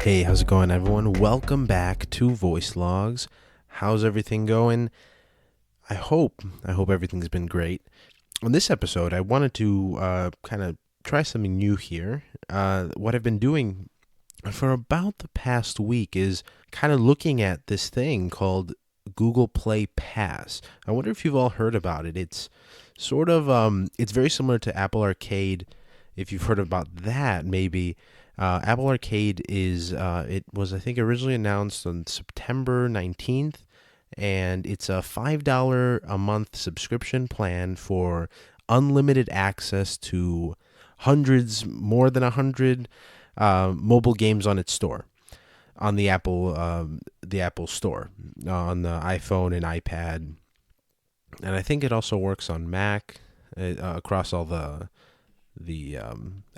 Hey, how's it going, everyone? Welcome back to Voice Logs. How's everything going? I hope everything's been great. On this episode, I wanted to kind of try something new here. What I've been doing for about the past week is kind of looking at this thing called Google Play Pass. I wonder if you've all heard about it. It's sort of it's very similar to Apple Arcade. If you've heard about that, maybe. Apple Arcade is, it was, I think, originally announced on September 19th, and it's a $5 a month subscription plan for unlimited access to more than 100 mobile games on its store, on the Apple Store, on the iPhone and iPad. And I think it also works on Mac, across all the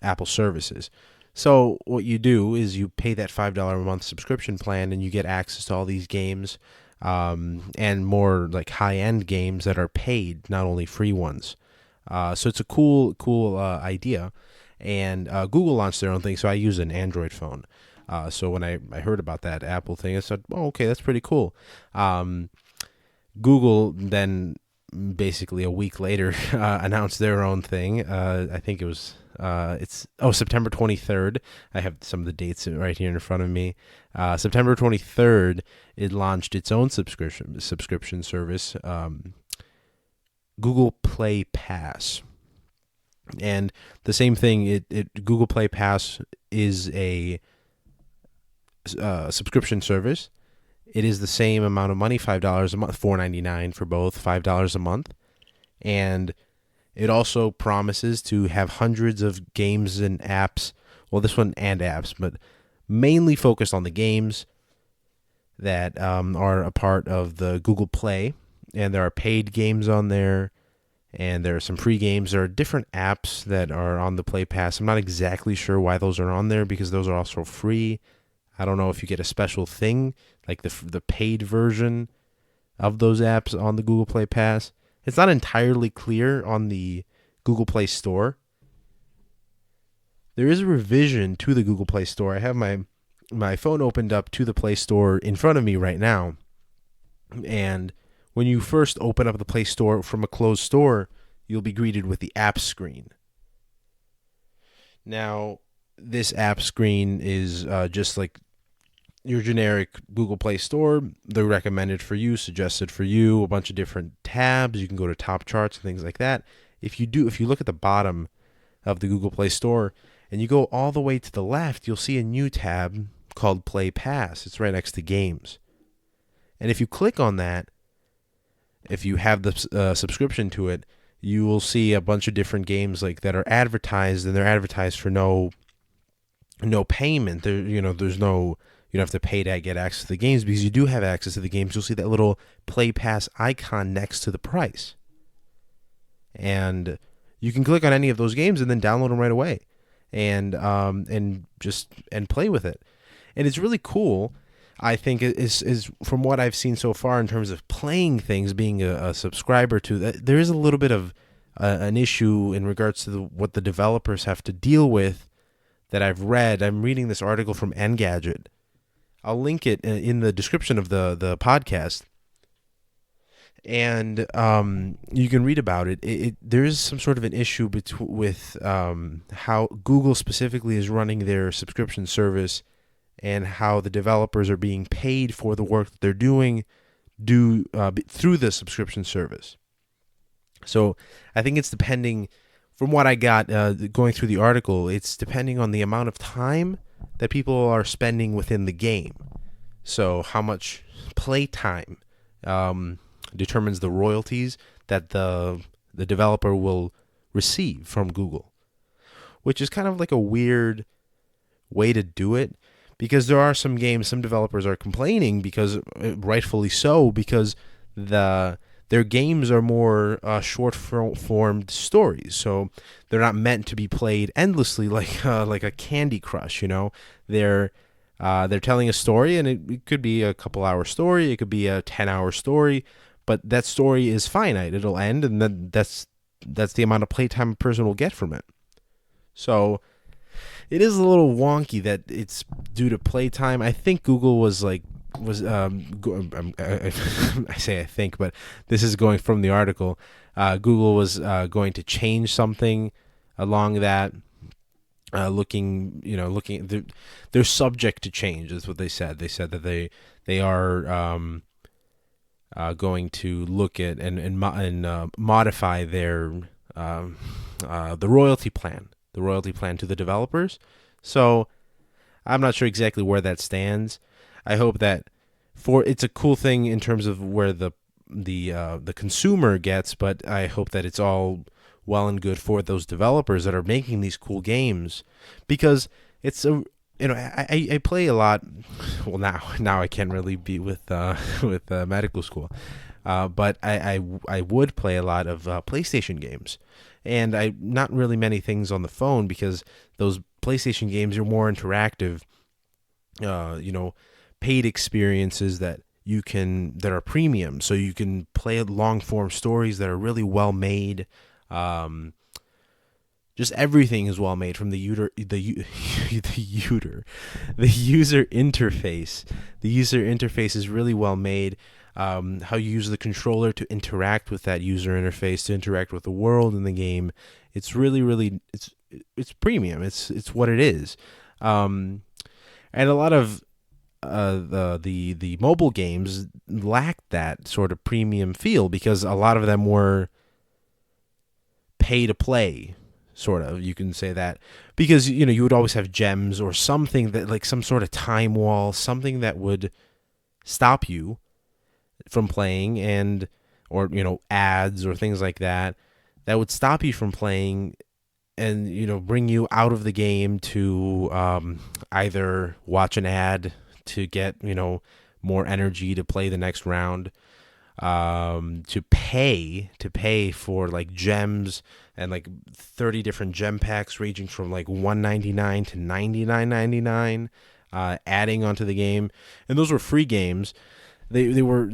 Apple services. So what you do is you pay that $5 a month subscription plan, and you get access to all these games, and more like high-end games that are paid, not only free ones. So it's a cool idea. And Google launched their own thing, so I use an Android phone. So when I heard about that Apple thing, I said, oh, okay, that's pretty cool. Google then basically a week later announced their own thing. I think it was September 23rd. I have some of the dates right here in front of me. September 23rd, it launched its own subscription service, Google Play Pass. And the same thing, Google Play Pass is a subscription service. It is the same amount of money, $5 a month, $4.99 for both, $5 a month. And it also promises to have hundreds of games and apps. Well, this one and apps, but mainly focused on the games that are a part of the Google Play. And there are paid games on there, and there are some free games. There are different apps that are on the Play Pass. I'm not exactly sure why those are on there, because those are also free. I don't know if you get a special thing, like the paid version of those apps on the Google Play Pass. It's not entirely clear on the Google Play Store. There is a revision to the Google Play Store. I have my phone opened up to the Play Store in front of me right now. And when you first open up the Play Store from a closed store, you'll be greeted with the app screen. Now, this app screen is just like your generic Google Play Store. They're recommended for you, suggested for you, a bunch of different tabs. You can go to top charts and things like that. If you look at the bottom of the Google Play Store and you go all the way to the left, you'll see a new tab called Play Pass. It's right next to games. And if you click on that, if you have the subscription to it, you will see a bunch of different games like that are advertised, and they're advertised for no payment. There's no, you don't have to pay to get access to the games, because you do have access to the games. You'll see that little Play Pass icon next to the price. And you can click on any of those games and then download them right away and play with it. And it's really cool. I think is from what I've seen so far in terms of playing things, being a subscriber to that, there is a little bit of an issue in regards to what the developers have to deal with that I've read. I'm reading this article from Engadget. I'll link it in the description of the podcast, and you can read about it. There is some sort of an issue with how Google specifically is running their subscription service, and how the developers are being paid for the work that they're doing through the subscription service. So I think it's depending, from what I got going through the article, it's depending on the amount of time that people are spending within the game. So how much play time determines the royalties that the developer will receive from Google, which is kind of like a weird way to do it, because there are some games, some developers are complaining, because rightfully so, because their games are more short-formed stories, so they're not meant to be played endlessly like a Candy Crush. They're telling a story, and it could be a couple-hour story, it could be a 10-hour story, but that story is finite. It'll end, and then that's the amount of playtime a person will get from it. So it is a little wonky that it's due to playtime. I think Google was I say I think, but this is going from the article. Google was going to change something along that. They're subject to change. Is what they said. They said that they are going to look at and modify their the royalty plan to the developers. So I'm not sure exactly where that stands. I hope that it's a cool thing in terms of where the consumer gets, but I hope that it's all well and good for those developers that are making these cool games, because it's I play a lot. Well, now I can't really be with medical school, but I would play a lot of PlayStation games, and I not really many things on the phone, because those PlayStation games are more interactive. Paid experiences that are premium, so you can play long form stories that are really well made. Just everything is well made, from the user interface. The user interface is really well made. How you use the controller to interact with that user interface, to interact with the world in the game. It's really it's premium. It's what it is. And a lot of the mobile games lacked that sort of premium feel, because a lot of them were pay to play, sort of, you can say that, because you would always have gems or something that, like, some sort of time wall, something that would stop you from playing, or ads or things like that would stop you from playing, and bring you out of the game to either watch an ad to get more energy to play the next round, to pay for like gems, and like 30 different gem packs ranging from like $1.99 to $99.99, adding onto the game. And those were free games. They were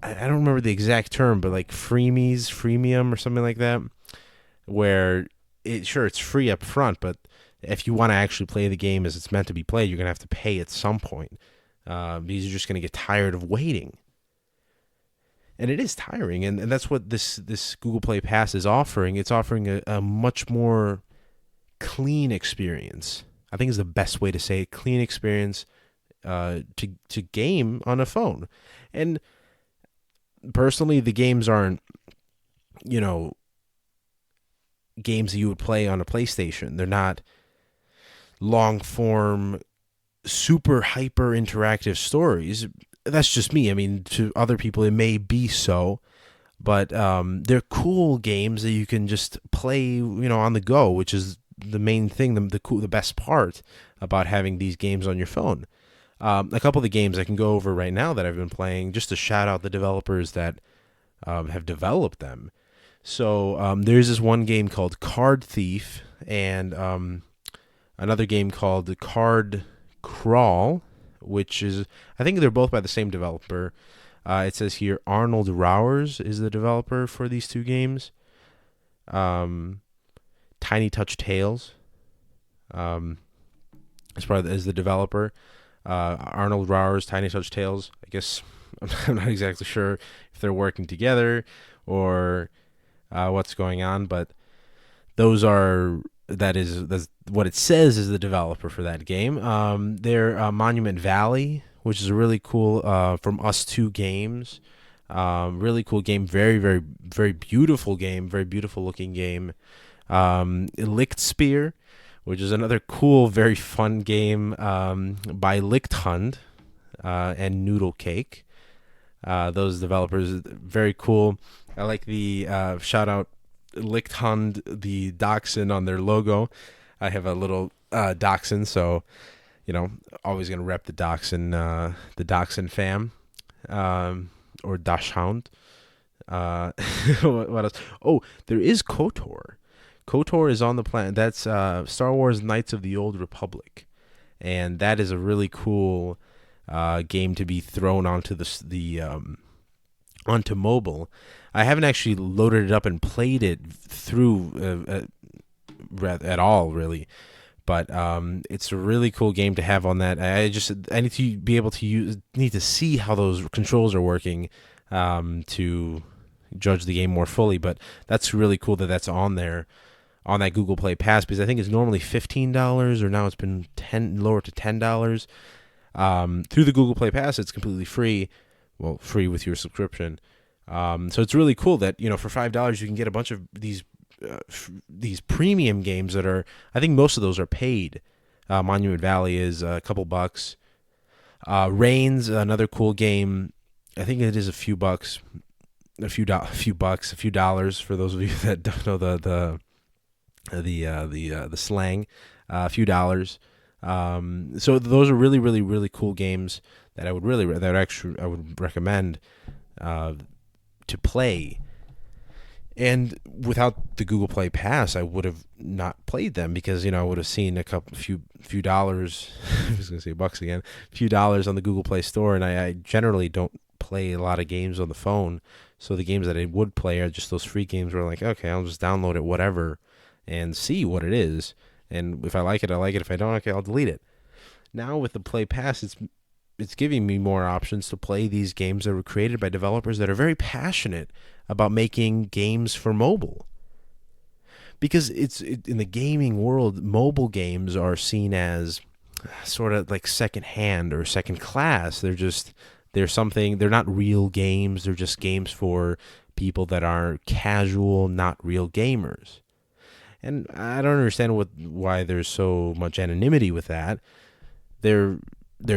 I don't remember the exact term, but like freemium or something like that, where it's free up front, but if you want to actually play the game as it's meant to be played, you're gonna have to pay at some point, because you're just gonna get tired of waiting. And it is tiring, and that's what this Google Play Pass is offering. It's offering a much more clean experience. I think is the best way to say it. Clean experience to game on a phone. And personally, the games aren't, games that you would play on a PlayStation. They're not long form, super hyper interactive stories. That's just me. I mean, to other people, it may be so, but they're cool games that you can just play, on the go, which is the main thing, the best part about having these games on your phone. A couple of the games I can go over right now that I've been playing, just to shout out the developers that have developed them. So there's this one game called Card Thief, and another game called Card Crawl, which is, I think they're both by the same developer. It says here Arnold Rowers is the developer for these two games. Tiny Touch Tales is the developer. Arnold Rowers, Tiny Touch Tales. I guess I'm not exactly sure if they're working together or what's going on, but that's what it says is the developer for that game. They're Monument Valley, which is a really cool from Us Two Games. Really cool game, very, very, very beautiful game, very beautiful looking game. Licked Spear, which is another cool, very fun game by Lichthund and Noodle Cake. Those developers, very cool. I like the shout out Lichthund, the dachshund on their logo. I have a little dachshund, so always gonna rep the dachshund fam, or dachshund. What else? Oh, there is KOTOR. KOTOR is on the planet. That's Star Wars Knights of the Old Republic, and that is a really cool game to be thrown onto onto mobile. I haven't actually loaded it up and played it through at all, really, But it's a really cool game to have on that. I need to be able to need to see how those controls are working to judge the game more fully. But that's really cool that that's on there on that Google Play Pass, because I think it's normally $15, or now it's been lowered to $10. Through the Google Play Pass, it's completely free. Well, free with your subscription. So it's really cool that, for $5 you can get a bunch of these premium games that are, I think most of those are paid. Monument Valley is a couple bucks. Reigns, another cool game. I think it is a few bucks, a few dollars for those of you that don't know the slang. A few dollars. So those are really, really, really cool games that I would recommend to play. And without the Google Play Pass, I would have not played them, because I would have seen a few dollars. I was gonna say bucks again, a few dollars on the Google Play Store, and I generally don't play a lot of games on the phone. So the games that I would play are just those free games where, like, okay, I'll just download it, whatever, and see what it is. And if I like it, I like it. If I don't, okay, I'll delete it. Now with the Play Pass, it's giving me more options to play these games that were created by developers that are very passionate about making games for mobile. Because in the gaming world, mobile games are seen as sort of like secondhand or second class. They're not real games. They're just games for people that are casual, not real gamers. And I don't understand why there's so much anonymity with that. They're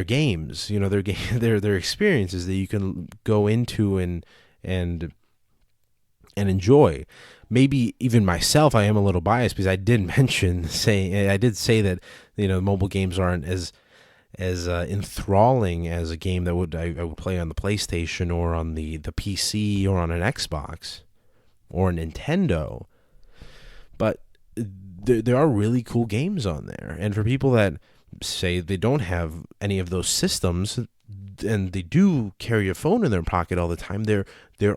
games, they're experiences that you can go into and enjoy. Maybe even myself, I am a little biased, because I did say that mobile games aren't as enthralling as a game that I would play on the PlayStation or on the PC or on an Xbox or a Nintendo. But there are really cool games on there. And for people that say they don't have any of those systems and they do carry a phone in their pocket all the time, there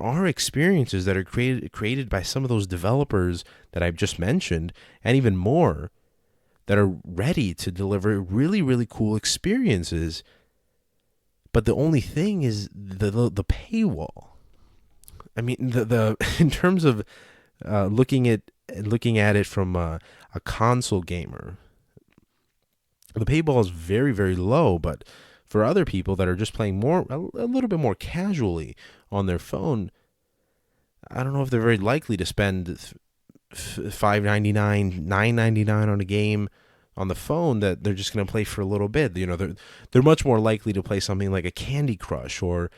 are experiences that are created by some of those developers that I've just mentioned, and even more, that are ready to deliver really, really cool experiences. But the only thing is the paywall. I mean, the in terms of looking at it from a console gamer, the paywall is very, very low. But for other people that are just playing a little bit more casually on their phone, I don't know if they're very likely to spend $5.99, $9.99 on a game on the phone that they're just going to play for a little bit. They're much more likely to play something like a Candy Crush or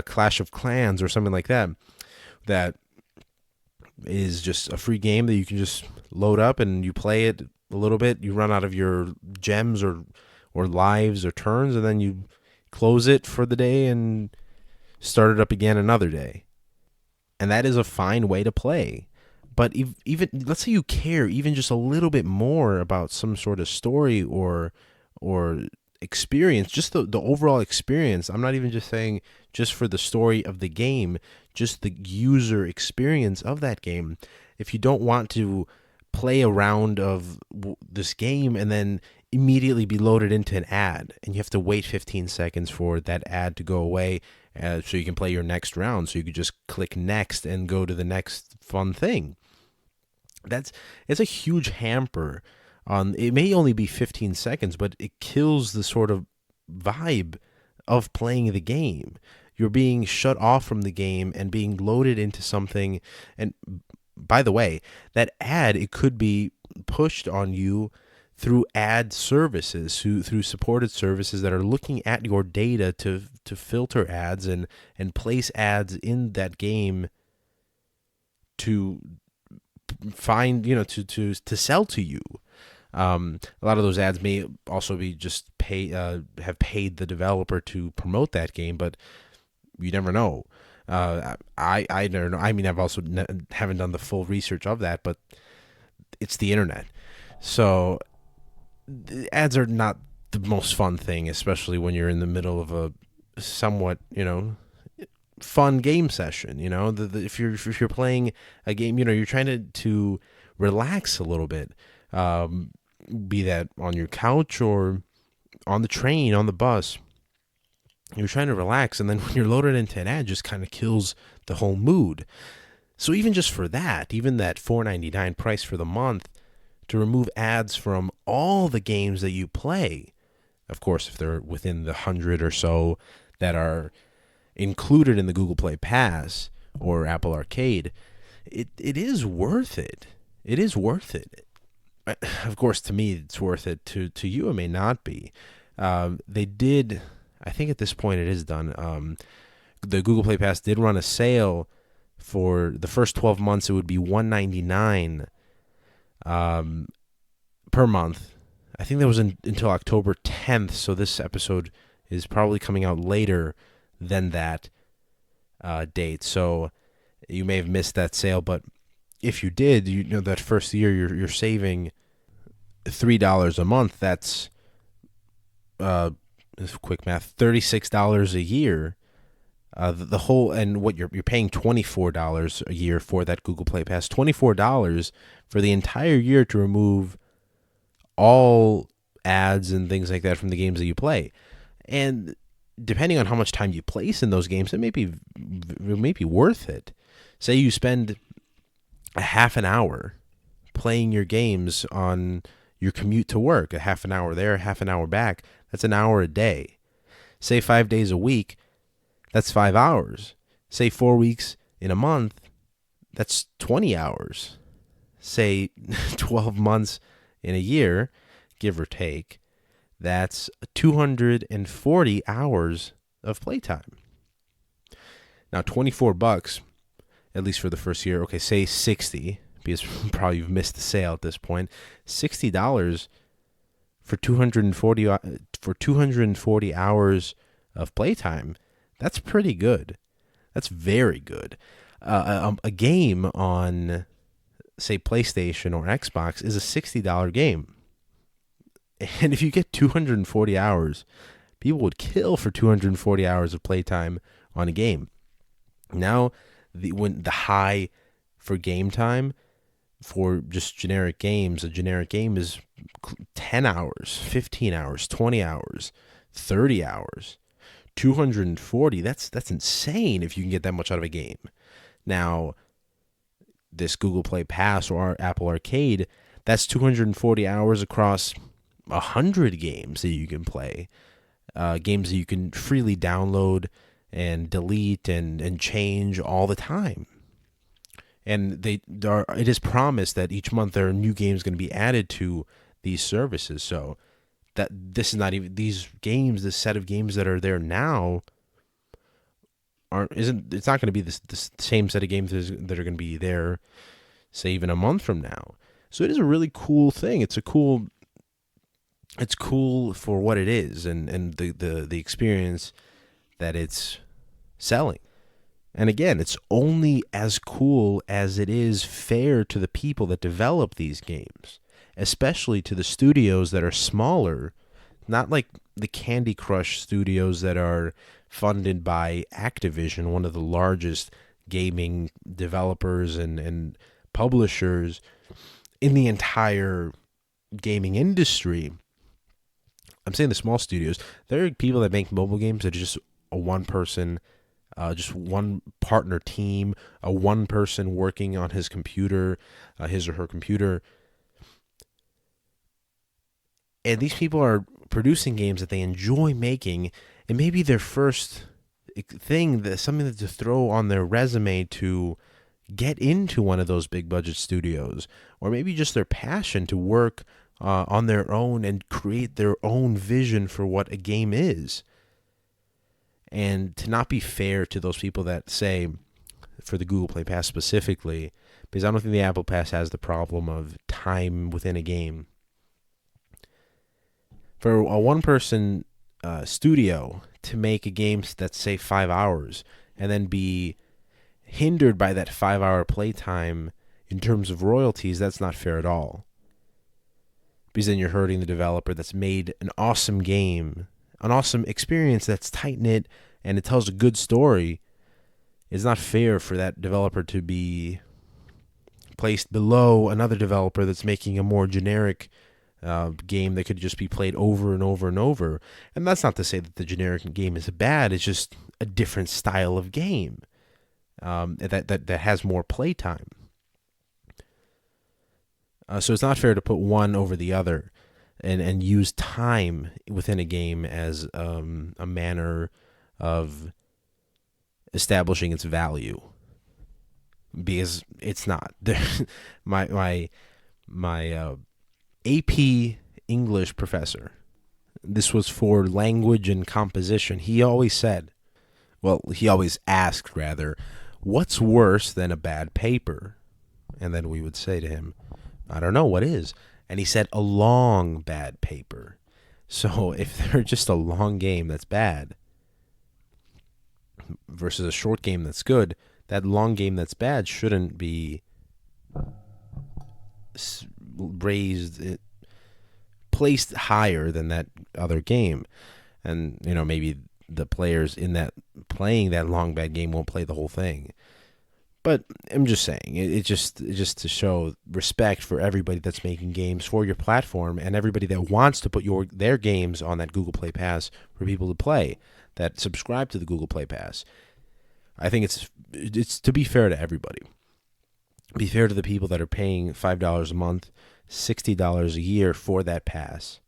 Clash of Clans or something like that. That is just a free game that you can just load up and you play it a little bit. You run out of your gems or lives or turns, and then you close it for the day and start it up again another day. And that is a fine way to play. But even let's say you care even just a little bit more about some sort of story or experience, just the overall experience. I'm not even just saying just for the story of the game, just the user experience of that game. If you don't want to play a round of this game and then immediately be loaded into an ad, and you have to wait 15 seconds for that ad to go away so you can play your next round, so you could just click next and go to the next fun thing. It's a huge hamper on. It may only be 15 seconds, but it kills the sort of vibe of playing the game. You're being shut off from the game and being loaded into something. And by the way, that ad, it could be pushed on you through ad services, through supported services that are looking at your data to filter ads and place ads in that game to find, to sell to you. A lot of those ads may also be just have paid the developer to promote that game, but you never know. I never know. I mean, I've also haven't done the full research of that, but it's the internet. So the ads are not the most fun thing, especially when you're in the middle of a somewhat, fun game session. If you're playing a game, you're trying to relax a little bit. be that on your couch or on the train, on the bus. You're trying to relax, and then when you're loaded into an ad, just kind of kills the whole mood. So even just for that, even that $4.99 price for the month, to remove ads from all the games that you play, of course, if they're within the 100 or so that are included in the Google Play Pass or Apple Arcade, it is worth it. It is worth it. Of course, to me, it's worth it. To you, it may not be. They did, I think at this point it is done. The Google Play Pass did run a sale for the first 12 months. It would be $199 per month. I think that was until October 10th, so this episode is probably coming out later than that date. So you may have missed that sale, but if you did, you know that first year you're saving $3 a month. That's quick math, $36 a year. The whole, and what you're paying $24 a year for that Google Play Pass. $24 for the entire year to remove all ads and things like that from the games that you play. And depending on how much time you place in those games, it may be worth it. Say you spend a half an hour playing your games on your commute to work, a half an hour there, half an hour back. That's an hour a day. Say 5 days a week, that's 5 hours. Say 4 weeks in a month, that's 20 hours. Say 12 months in a year, give or take, that's 240 hours of playtime. Now, $24, at least for the first year. Okay, say 60, because probably you've missed the sale at this point. $60 for 240 hours of playtime. That's pretty good. That's very good. A game on, say, PlayStation or Xbox is a $60 game. And if you get 240 hours, people would kill for 240 hours of playtime on a game. Now, when the high for game time for just generic games, a generic game is 10 hours, 15 hours, 20 hours, 30 hours. 240, that's insane if you can get that much out of a game. Now, this Google Play Pass or Apple Arcade, that's 240 hours across 100 games that you can play. Games that you can freely download and delete and change all the time. And it is promised that each month there are new games going to be added to these services. So that this is not even these games, this set of games that are there now it's not going to be the same set of games that are going to be there, say, even a month from now. So it is a really cool thing. It's cool for what it is and the experience that it's selling. And again, it's only as cool as it is fair to the people that develop these games, especially to the studios that are smaller, not like the Candy Crush studios that are funded by Activision, one of the largest gaming developers and publishers in the entire gaming industry. I'm saying the small studios. There are people that make mobile games that are just a one-person, just one partner team, a one person working on his computer, his or her computer. And these people are producing games that they enjoy making, and maybe their first thing, something to throw on their resume to get into one of those big budget studios, or maybe just their passion to work on their own and create their own vision for what a game is. And to not be fair to those people that say, for the Google Play Pass specifically, because I don't think the Apple Pass has the problem of time within a game. For a one-person studio to make a game that's, say, 5 hours, and then be hindered by that 5-hour playtime in terms of royalties, that's not fair at all. Because then you're hurting the developer that's made an awesome game, an awesome experience that's tight-knit, and it tells a good story. It's not fair for that developer to be placed below another developer that's making a more generic game that could just be played over and over and over. And that's not to say that the generic game is bad. It's just a different style of game that has more playtime. So it's not fair to put one over the other and use time within a game as a manner of establishing its value, because it's not. my AP English professor, this was for language and composition, he always asked rather, what's worse than a bad paper? And then we would say to him, I don't know, what is? And he said, a long bad paper. So if they're just a long game that's bad versus a short game that's good, that long game that's bad shouldn't be placed higher than that other game. And, maybe the players in that playing that long bad game won't play the whole thing. But I'm just saying, it's just to show respect for everybody that's making games for your platform and everybody that wants to put their games on that Google Play Pass for people to play, that subscribe to the Google Play Pass. I think it's to be fair to everybody. Be fair to the people that are paying $5 a month, $60 a year for that pass.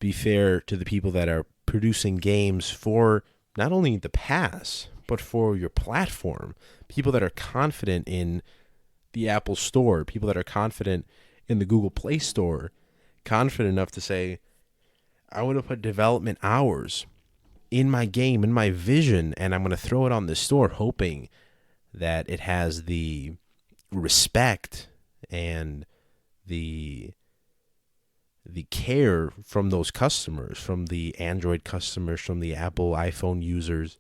Be fair to the people that are producing games for not only the pass, but for your platform. People that are confident in the Apple Store, people that are confident in the Google Play Store, confident enough to say, I want to put development hours in my game, in my vision, and I'm going to throw it on the store hoping that it has the respect and the care from those customers, from the Android customers, from the Apple iPhone users,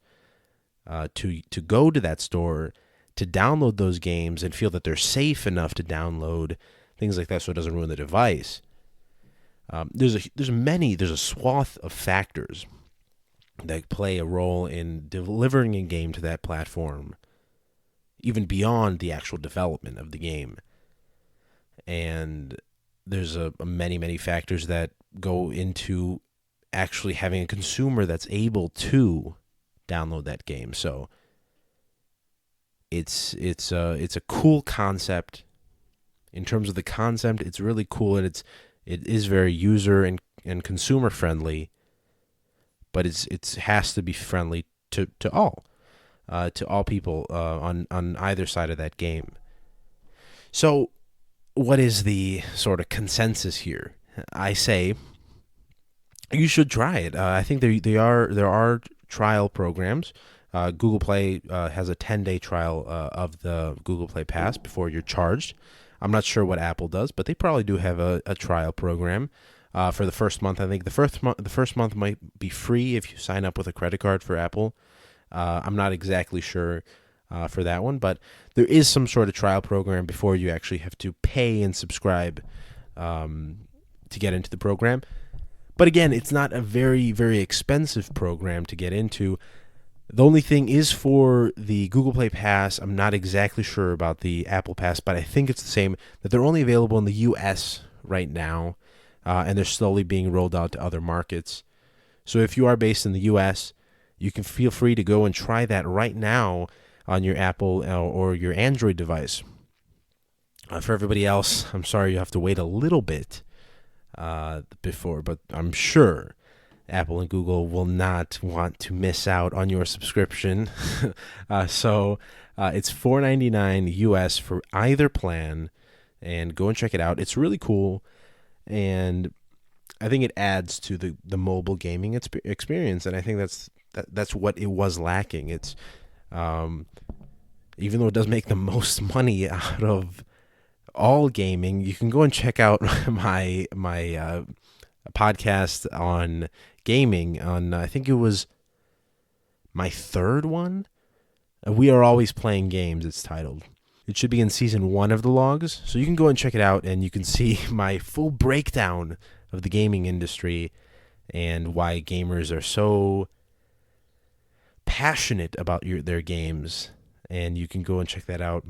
to go to that store, to download those games and feel that they're safe enough to download, things like that, so it doesn't ruin the device. There's a swath of factors that play a role in delivering a game to that platform, even beyond the actual development of the game. And there's many factors that go into actually having a consumer that's able to download that game. So it's a cool concept. In terms of the concept, it's really cool, and it is very user and consumer friendly. But it has to be friendly to all people on either side of that game. So, what is the sort of consensus here? I say you should try it. I think there are trial programs. Google Play has a 10-day trial of the Google Play Pass before you're charged. I'm not sure what Apple does, but they probably do have a trial program for the first month. I think the first month might be free if you sign up with a credit card for Apple. I'm not exactly sure for that one, but there is some sort of trial program before you actually have to pay and subscribe to get into the program. But again, it's not a very, very expensive program to get into. The only thing is for the Google Play Pass, I'm not exactly sure about the Apple Pass, but I think it's the same, that they're only available in the U.S. right now, and they're slowly being rolled out to other markets. So if you are based in the U.S., you can feel free to go and try that right now on your Apple or your Android device. For everybody else, I'm sorry you have to wait a little bit before, but I'm sure Apple and Google will not want to miss out on your subscription. So it's $4.99 US for either plan, and go and check it out. It's really cool, and I think it adds to the mobile gaming experience, and I think that's what it was lacking. It's even though it does make the most money out of all gaming, you can go and check out my podcast on gaming on I think it was my third one. We Are Always Playing Games, it's titled. It should be in season 1 of the logs, so you can go and check it out, and you can see my full breakdown of the gaming industry and why gamers are so passionate about their games. And you can go and check that out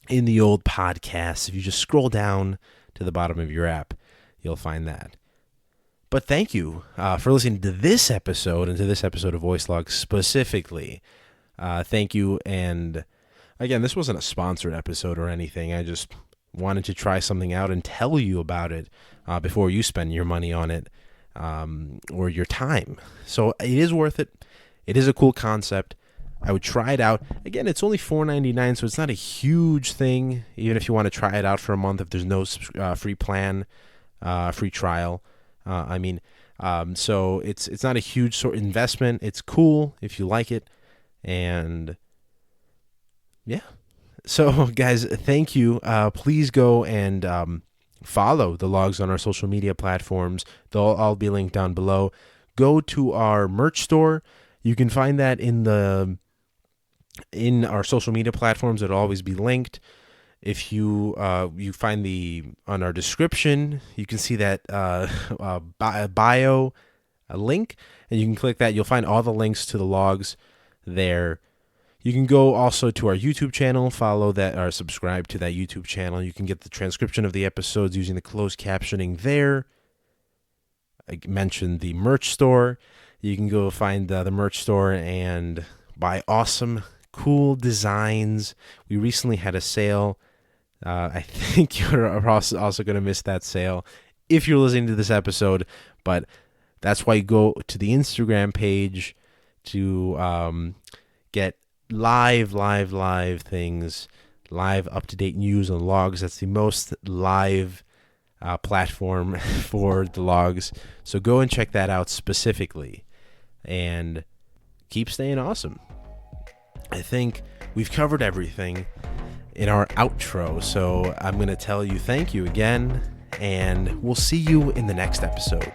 in the old podcast. If you just scroll down to the bottom of your app, you'll find that. But thank you for listening to this episode and to this episode of Voice Logs specifically. Thank you. And again, this wasn't a sponsored episode or anything. I just wanted to try something out and tell you about it before you spend your money on it or your time. So it is worth it. It is a cool concept. I would try it out. Again, it's only $4.99, so it's not a huge thing, even if you want to try it out for a month, if there's no free plan, free trial. So it's not a huge sort of investment. It's cool if you like it. And yeah. So guys, thank you. Please go and follow the logs on our social media platforms. They'll all be linked down below. Go to our merch store. You can find that in our social media platforms. It'll always be linked. If you find on our description, you can see that bio link, and you can click that. You'll find all the links to the logs there. You can go also to our YouTube channel, follow that, or subscribe to that YouTube channel. You can get the transcription of the episodes using the closed captioning there. I mentioned the merch store. You can go find the merch store and buy awesome, cool designs. We recently had a sale. I think you're also going to miss that sale if you're listening to this episode, but that's why you go to the Instagram page to get live things, live up-to-date news on logs. That's the most live platform for the logs. So go and check that out specifically and keep staying awesome. I think we've covered everything in our outro, so I'm going to tell you thank you again, and we'll see you in the next episode.